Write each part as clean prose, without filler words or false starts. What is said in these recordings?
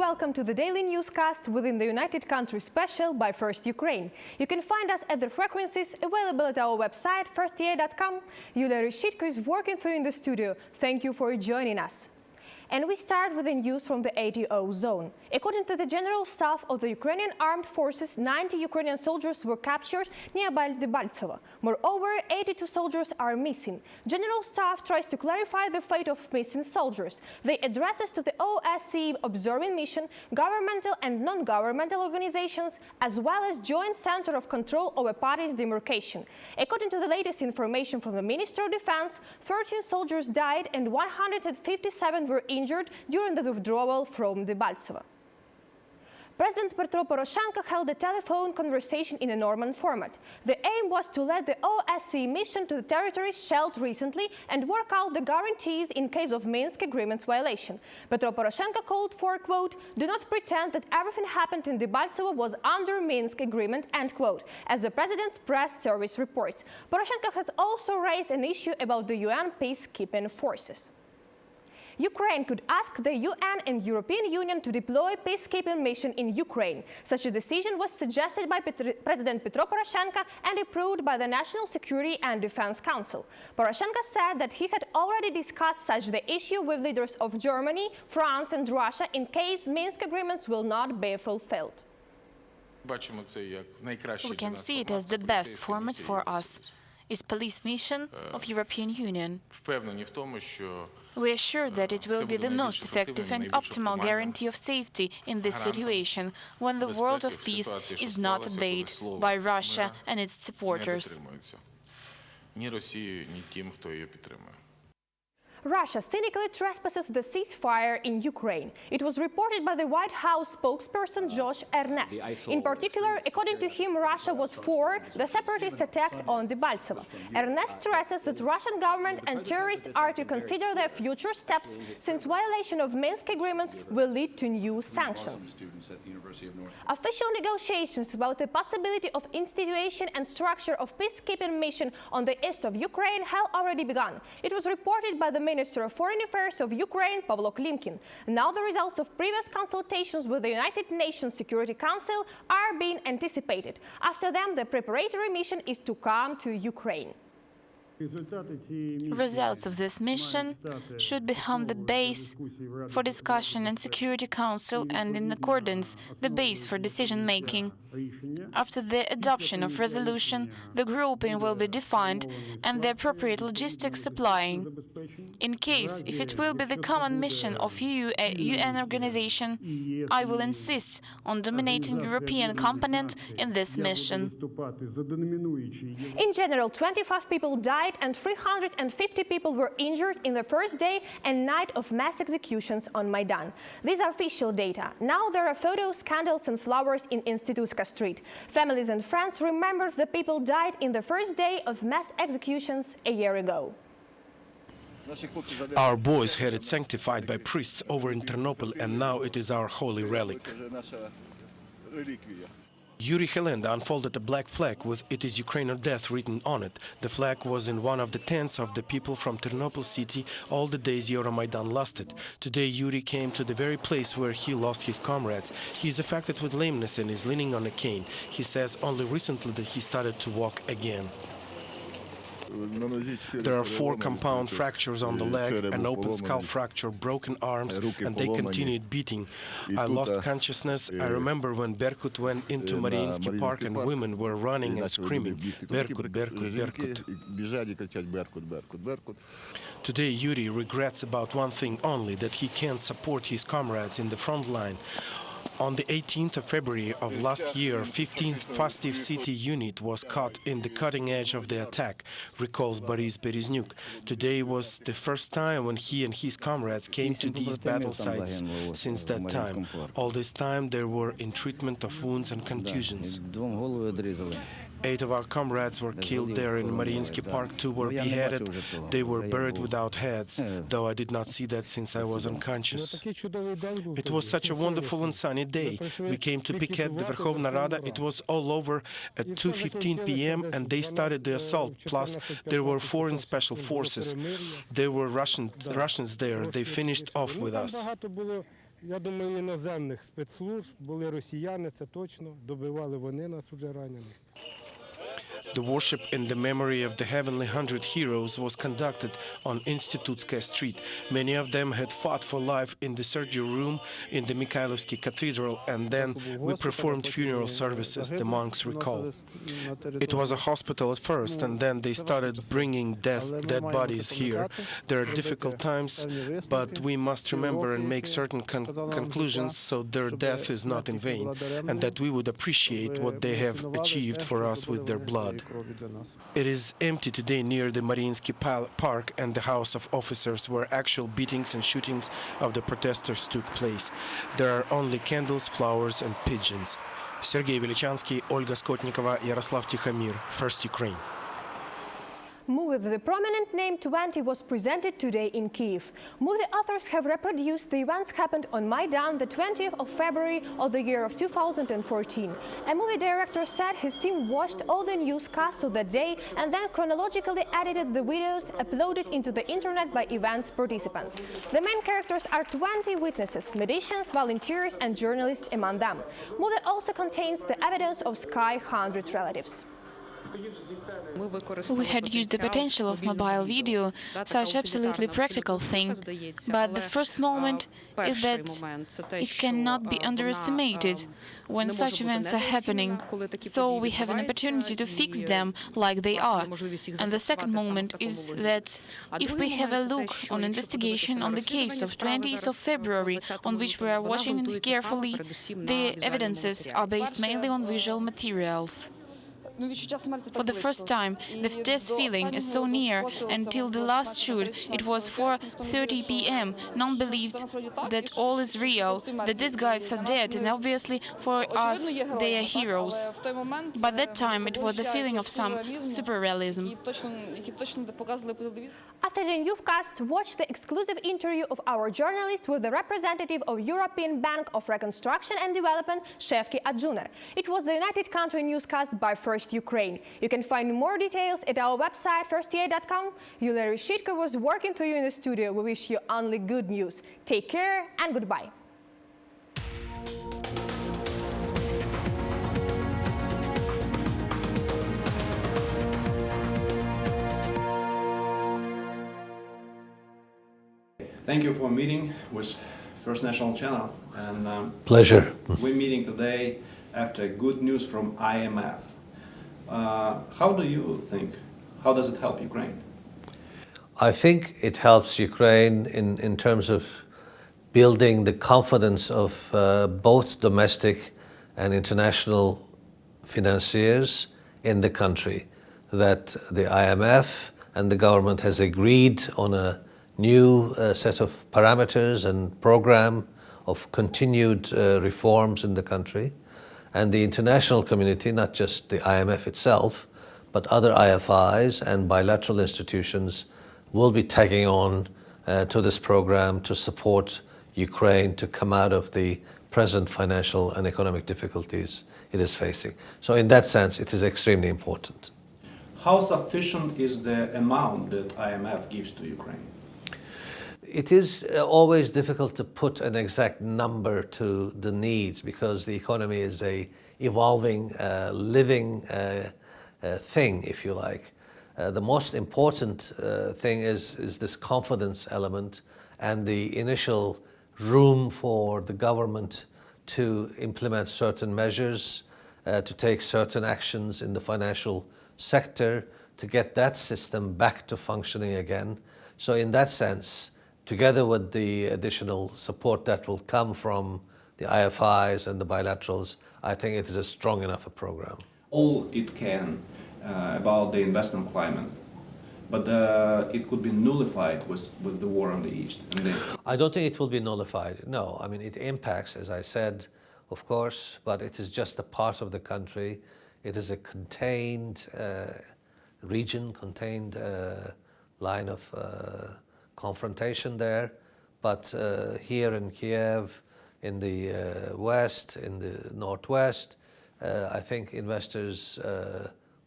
welcome to the daily newscast within the United Countries special by First Ukraine. You can find us at the frequencies available at our website, firsta.com. Yulia Reshitko is working through in the studio. Thank you for joining us. And we start with the news from the ATO zone. According to the General Staff of the Ukrainian Armed Forces, 90 Ukrainian soldiers were captured nearby Debaltseve. Moreover, 82 soldiers are missing. General Staff tries to clarify the fate of missing soldiers. They address us to the OSCE observing mission, governmental and non-governmental organizations, as well as Joint Center of Control over Parties Demarcation. According to the latest information from the Ministry of Defense, 13 soldiers died and 157 were injured during the withdrawal from Debaltseve. President Petro Poroshenko held a telephone conversation in a Norman format. The aim was to let the OSCE mission to the territories shelled recently and work out the guarantees in case of Minsk Agreement's violation. Petro Poroshenko called for, quote, "Do not pretend that everything happened in Debaltseve was under Minsk Agreement," end quote, as the president's press service reports. Poroshenko has also raised an issue about the UN peacekeeping forces. Ukraine could ask the UN and European Union to deploy a peacekeeping mission in Ukraine. Such a decision was suggested by President Petro Poroshenko and approved by the National Security and Defense Council. Poroshenko said that he had already discussed such the issue with leaders of Germany, France and Russia in case Minsk agreements will not be fulfilled. We can see it as the best format for us. Is police mission of European Union. We are sure that it will be the most effective and optimal guarantee of safety in this situation when the world of peace is not obeyed by Russia and its supporters. Russia cynically trespasses the ceasefire in Ukraine. It was reported by the White House spokesperson Josh Earnest. In particular, according to him, Russia was for the separatist attack on Debaltseve. Earnest stresses that Russian government and terrorists are to consider their future steps, since violation of Minsk agreements will lead to new sanctions. Official negotiations about the possibility of institution and structure of peacekeeping mission on the east of Ukraine have already begun. It was reported by the Minister of Foreign Affairs of Ukraine, Pavlo Klimkin. Now the results of previous consultations with the United Nations Security Council are being anticipated. After them, the preparatory mission is to come to Ukraine. Results of this mission should become the base for discussion in Security Council and, in accordance, the base for decision-making. After the adoption of resolution, the grouping will be defined and the appropriate logistics supplying. In case, if it will be the common mission of a UN organization, I will insist on dominating European component in this mission. In general, 25 people died and 350 people were injured in the first day and night of mass executions on Maidan. These are official data. Now there are photos, candles and flowers in Institutska Street. Families and friends remember the people died in the first day of mass executions a year ago. Our boys had it sanctified by priests over in Ternopil, and now it is our holy relic. Yuri Helenda unfolded a black flag with "It is Ukraine or death" written on it. The flag was in one of the tents of the people from Ternopil city all the days Euromaidan lasted. Today Yuri came to the very place where he lost his comrades. He is affected with lameness and is leaning on a cane. He says only recently that he started to walk again. There are 4 compound fractures on the leg, an open skull fracture, broken arms, and they continued beating. I lost consciousness. I remember when Berkut went into Mariinsky Park and women were running and screaming, "Berkut, Berkut, Berkut." Today Yuri regrets about one thing only, that he can't support his comrades in the front line. On the 18th of February of last year, 15th Fastiv City unit was caught in the cutting edge of the attack, recalls Boris Bereznuk. Today was the first time when he and his comrades came to these battle sites. Since that time, all this time they were in treatment of wounds and contusions. 8 of our comrades were killed there in Mariinsky Park, 2 were beheaded. They were buried without heads, though I did not see that since I was unconscious. It was such a wonderful and sunny day. We came to picket the Verkhovna Rada. It was all over at 2:15 p.m. and they started the assault. Plus, there were foreign special forces. There were Russians there. They finished off with us. Я думаю, іноземних спецслужб, були росіяни, це точно, добивали вони нас уже ранених. The worship in the memory of the Heavenly 100 Heroes was conducted on Institutskaya Street. Many of them had fought for life in the surgery room in the Mikhailovsky Cathedral, and then we performed funeral services, the monks recall. It was a hospital at first, and then they started bringing dead bodies here. There are difficult times, but we must remember and make certain conclusions so their death is not in vain, and that we would appreciate what they have achieved for us with their blood. It is empty today near the Mariinsky Park and the House of Officers, where actual beatings and shootings of the protesters took place. There are only candles, flowers and pigeons. Sergei Velichansky, Olga Skotnikova, Yaroslav Tikhomir, First Ukraine. Movie with the prominent name 20 was presented today in Kyiv. Movie authors have reproduced the events happened on Maidan the 20th of February of the year of 2014. A movie director said his team watched all the newscasts of that day and then chronologically edited the videos uploaded into the internet by events participants. The main characters are 20 witnesses, medicians, volunteers and journalists among them. Movie also contains the evidence of Sky 100 relatives. We had used the potential of mobile video, such absolutely practical thing, but the first moment is that it cannot be underestimated when such events are happening, so we have an opportunity to fix them like they are. And the second moment is that if we have a look on investigation on the case of 20th of February, on which we are watching it carefully, the evidences are based mainly on visual materials. For the first time, the death feeling is so near. Until the last shoot, it was 4:30 p.m. None believed that all is real, that these guys are dead, and obviously for us they are heroes. By that time, it was the feeling of some superrealism. After the newscast, watch the exclusive interview of our journalist with the representative of European Bank of Reconstruction and Development, Shevki Adjuner. It was the United Country newscast by First Ukraine. You can find more details at our website, firsta.com. Yulia Reshitko was working for you in the studio. We wish you only good news. Take care and goodbye. Thank you for meeting with First National Channel. And pleasure. We're meeting today after good news from IMF. How do you think? How does it help Ukraine? I think it helps Ukraine in terms of building the confidence of both domestic and international financiers in the country, that the IMF and the government has agreed on a new set of parameters and program of continued reforms in the country. And the international community, not just the IMF itself, but other IFIs and bilateral institutions will be tagging on to this program to support Ukraine to come out of the present financial and economic difficulties it is facing. So in that sense, it is extremely important. How sufficient is the amount that IMF gives to Ukraine? It is always difficult to put an exact number to the needs because the economy is a evolving, living thing, if you like. The most important thing is this confidence element and the initial room for the government to implement certain measures, to take certain actions in the financial sector to get that system back to functioning again. So in that sense, together with the additional support that will come from the IFIs and the bilaterals, I think it is a strong enough a program. All it can about the investment climate, but it could be nullified with the war on the East. I don't think it will be nullified, no. I mean, it impacts, as I said, of course, but it is just a part of the country. It is a contained region, contained line of confrontation there, but here in Kiev, in the west, in the northwest, I think investors,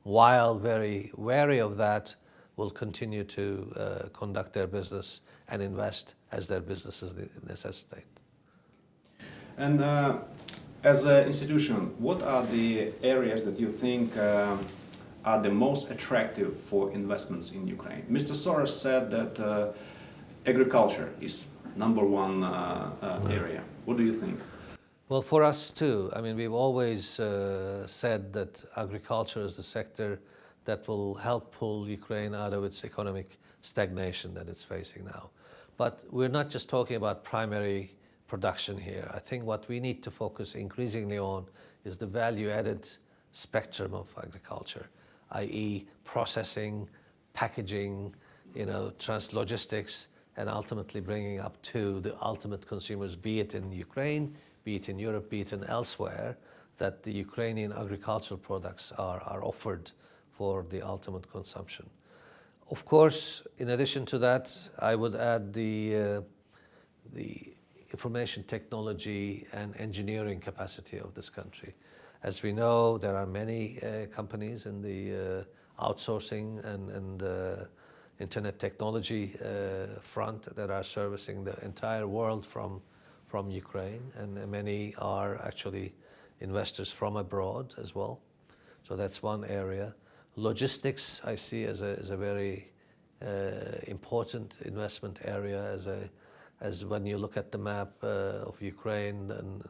while very wary of that, will continue to conduct their business and invest as their businesses necessitate. And as an institution, what are the areas that you think are the most attractive for investments in Ukraine? Mr. Soros said that agriculture is #1 area. What do you think? Well, for us too. I mean, we've always said that agriculture is the sector that will help pull Ukraine out of its economic stagnation that it's facing now. But we're not just talking about primary production here. I think what we need to focus increasingly on is the value-added spectrum of agriculture, i.e. processing, packaging, logistics, and ultimately bringing up to the ultimate consumers, be it in Ukraine, be it in Europe, be it in elsewhere, that the Ukrainian agricultural products are offered for the ultimate consumption. Of course, in addition to that, I would add the information technology and engineering capacity of this country. As we know, there are many companies in the outsourcing and internet technology front that are servicing the entire world from Ukraine, and many are actually investors from abroad as well. So that's one area. Logistics I see as a very important investment area, as when you look at the map of Ukraine and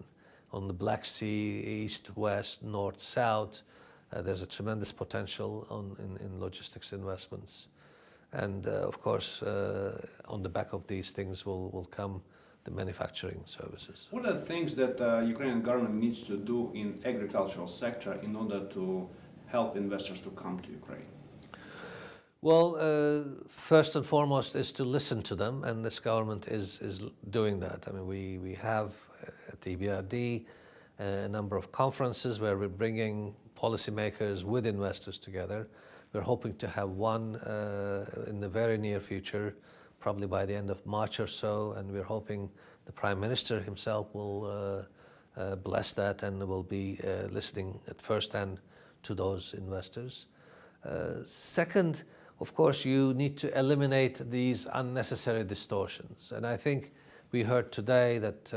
on the Black Sea, east, west, north, south, there's a tremendous potential in logistics investments. And of course, on the back of these things will come the manufacturing services. What are the things that Ukrainian government needs to do in agricultural sector in order to help investors to come to Ukraine? Well, first and foremost is to listen to them, and this government is doing that. I mean, we have at the EBRD a number of conferences where we're bringing policymakers with investors together. We're hoping to have one in the very near future, probably by the end of March or so, and we're hoping the Prime Minister himself will bless that and will be listening at first hand to those investors. Second, of course, you need to eliminate these unnecessary distortions. And I think we heard today that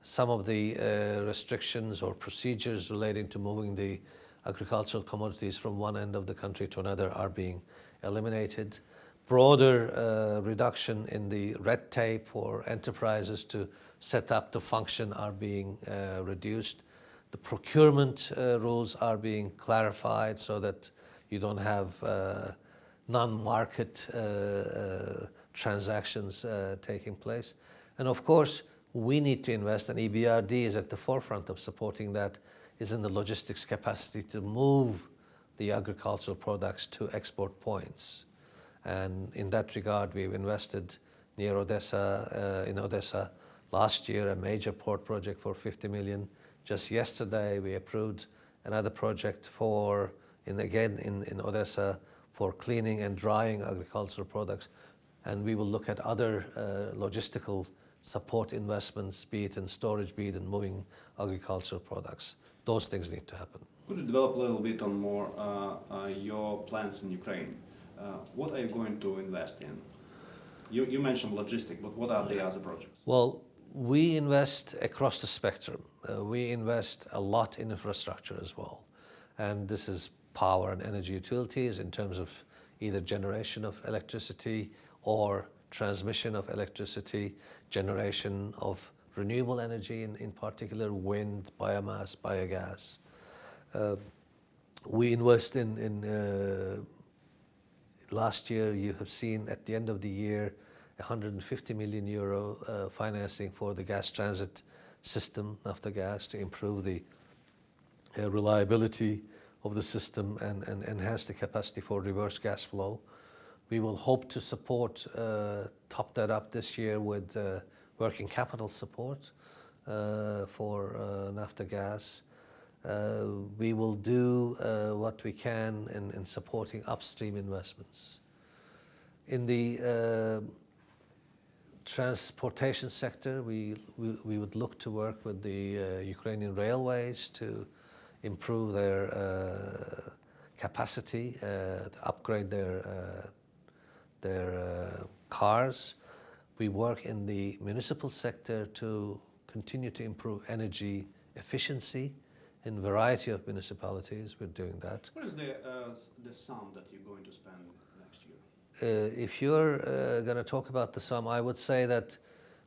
some of the restrictions or procedures relating to moving the agricultural commodities from one end of the country to another are being eliminated. Broader reduction in the red tape for enterprises to set up to function are being reduced. The procurement rules are being clarified so that you don't have non-market transactions taking place. And of course, we need to invest, and EBRD is at the forefront of supporting that, is in the logistics capacity to move the agricultural products to export points. And in that regard, we've invested near Odessa, in Odessa last year, a major port project for 50 million. Just yesterday, we approved another project in Odessa for cleaning and drying agricultural products. And we will look at other logistical support investments, be it in storage, be it in moving agricultural products. Those things need to happen. Could you develop a little bit on more your plans in Ukraine? What are you going to invest in? You mentioned logistics, but what are the other projects? Well, we invest across the spectrum. We invest a lot in infrastructure as well. And this is power and energy utilities in terms of either generation of electricity or transmission of electricity, generation of renewable energy, in particular wind, biomass, biogas. We invest in last year, you have seen at the end of the year, 150 million euro financing for the gas transit system, Naftogaz, to improve the reliability of the system and enhance the capacity for reverse gas flow. We will hope to top that up this year with working capital support for Naftogaz. We will do what we can in supporting upstream investments. In the transportation sector, we would look to work with the Ukrainian railways to improve their capacity, to upgrade their cars. We work in the municipal sector to continue to improve energy efficiency in a variety of municipalities. We're doing that. What is the sum that you're going to spend next year? If you're going to talk about the sum, I would say that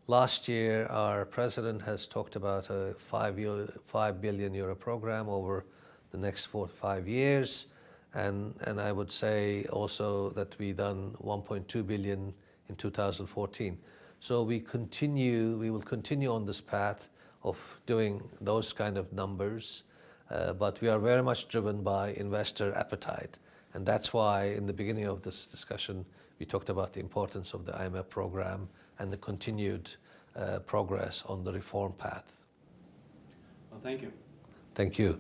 last year our president has talked about a 5 billion euro program over the next 4 to 5 years. And I would say also that we done 1.2 billion in 2014. So we will continue on this path of doing those kind of numbers, but we are very much driven by investor appetite. And that's why in the beginning of this discussion, we talked about the importance of the IMF program and the continued progress on the reform path. Well, thank you. Thank you.